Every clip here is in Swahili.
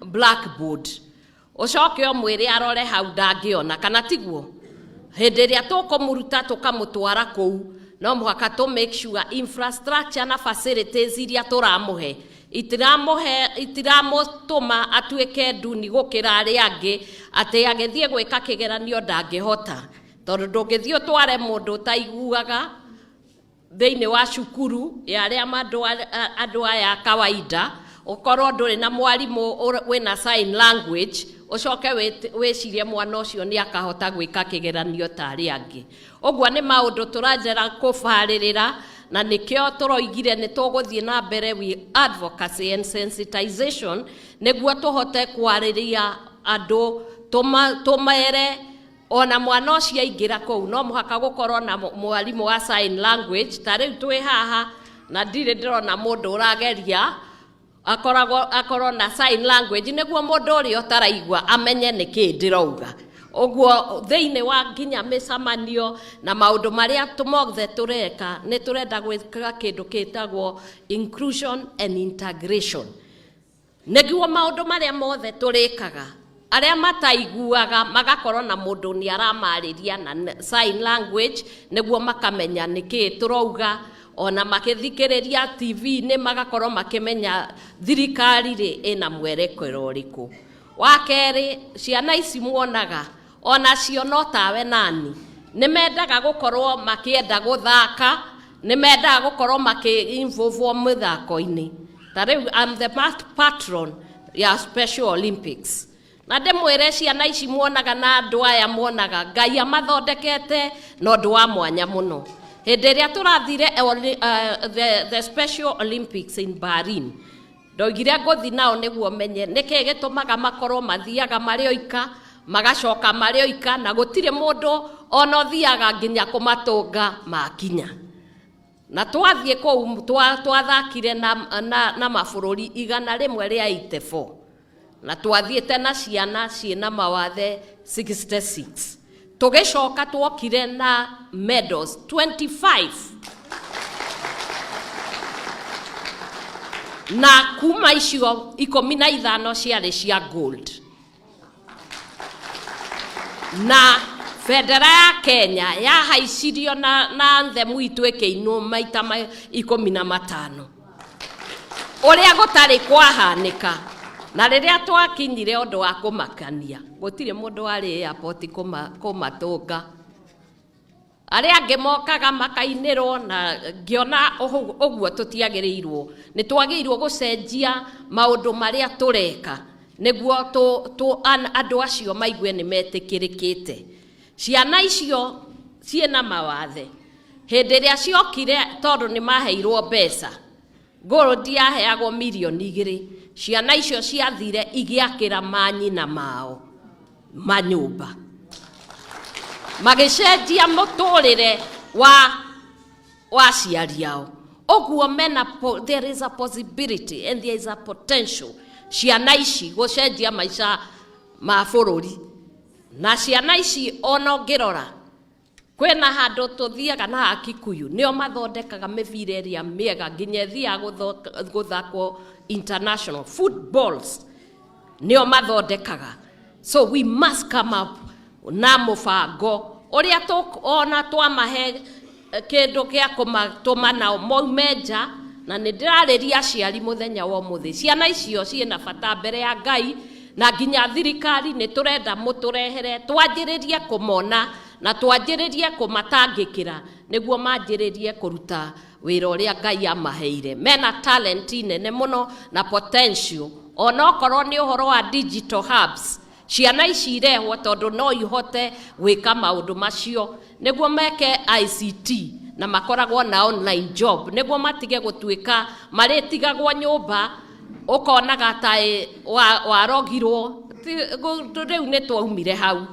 blackboard ucoke omwire arore hau ndangiona kana tiguo hindi ria tukomuruta tukamutwara kou no muhaka to make sure infrastructure na facilities iria turamuhe itiramutuma atuike nduni gukira aria angi ati agethie gwika kigeranio ndangihota tondu ndungithie utware mundu taiguaga theini wa cukuru ya aria andu aya kawaida ukorwo nduri na mwarimu wina sign language ucoke wicirie mwana ucio ni akahota gwika kigeranio ta aria angi ogwa ni maundu turajera kufaririra na nikio turoigire ni tuguthie na mbere we advocacy and sensitization niguo tuhote kwariria andu tumere ona mwana ucio aingira kou no muhaka gukorwo na mwarimu wa sign language ta riu twi haha na ndire ndirona mundu urageria akorwo na sign language niguo mundu uri otaraigwa amenye niki ndirauga ogwo theine wa nginya misamanio na maundu maria tumothe tureka ni turenda gwika kindu kitagwo inclusion and integration niguo maundu maria mothe turikaga aria mataiguaga magakorwo na mundu ni aramariria na sign language niguo makamenya niki turauga ona makithikiriria TV ni magakorwo makimenya thirikari ri ina mwerekero uriku wakeri ciana ici muonaga ona cio no tawe nani ni mendaga gukorwo makienda guthaka ni mendaga gukorwo maki-involve muthako-ini tariu I'm the patron ya Special Olympics na ndimwire ciana ici muonaga na andu aya muonaga Ngai amathondekete no ndu wa mwanya muno hindi ria turathire the Special Olympics in Bahrain ndoigire nguthi nao niguo menye niki gitumaga makorwo mathiaga mari oika magacoka mari oika na gutire mundu ona thiaga nginya kumatunga makinya na twathie kou twathakire na mabururi igana rimwe ria 84 na twathiete na ciana ciina mawathe 66 tugicoka twokire na medals 25 na kuma icio 15 ciari cia gold na federa ya Kenya ya haicirio na anthem itu ikiinwo maita 15 uria gutari kwahanika na riria twakinyire undu wa kumakania gutire mundu wari airport kumatunga aria angi mokaga makainirwo na ngiona uguo tutiagirirwo ni twagirirwo gucenjia maundu maria tureka niguo andu acio maigue ni metikirikite ciana icio ciena mawathe hindi ria ciokire tondu ni maheirwo mbeca gold yaheagwo milioni 2 ciana icio ciathire igiakira manyina mao manyumba magicenjia muturire wa ciari yao ogwo mena there is a possibility and there is a potential ciana ici gucenjia maica ma bururi na ciana ici ono ngirora kwena handu tuthiaga na Akikuyu nio mathondekaga mibira iria miega nginya thia guthakwo international footballs nio mathondekaga so we must come up na mubango uria ona twamahe kindu gia kumatuma nao maumenja na ndirariria ciari muthenya wa muthi ciana icio ciena bata mbere ya Ngai na nginya thirikari ni turenda muturehere twanjiririe kumona na twanjiririe kumatangikira niguo manjiririe kuruta wira uria Ngai amaheire mena talent nene muno na potential ona okorwo ni uhoro wa digital hubs ciana ici irehwo tondu no ihote gwika maundu macio niguo meke ICT na makoragwo na online job niguo matige gutuika maritigagwo nyumba ukonaga tai warogirwo riu ni twaumire hau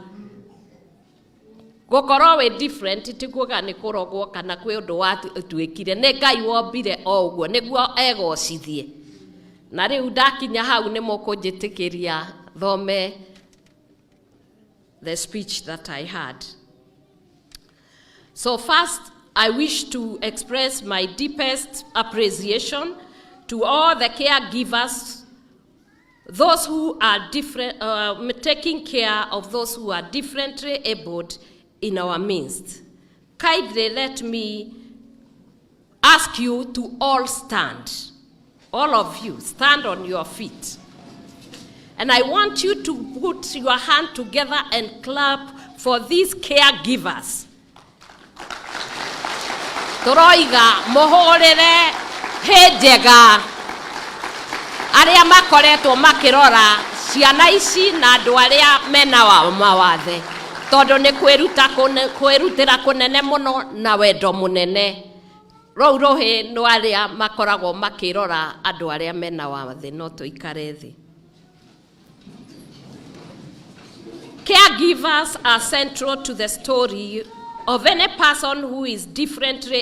gukorwo we different tikuga ni kurogwo kana kwi undu wa twikire ni Ngai wombire o uguo niguo egocithie na riu ndakinya hau ni mukunjitikiria thome the speech that I had. So first, I wish to express my deepest appreciation to all the caregivers those who are taking care of those who are differently abled in our midst. Kindly let me ask you to all stand. All of you, stand on your feet. And I want you to put your hand together and clap for these caregivers. Toroiga mohorere hejega aria makoretwo makirora ciana ici na andu aria mena wa mawathe tondu ni kwirutira kunene muno na wendo munene. Rou rohi no aria makoragwo makirora andu aria mena wathe no tuikare thi. Caregivers are central to the story of any person who is differently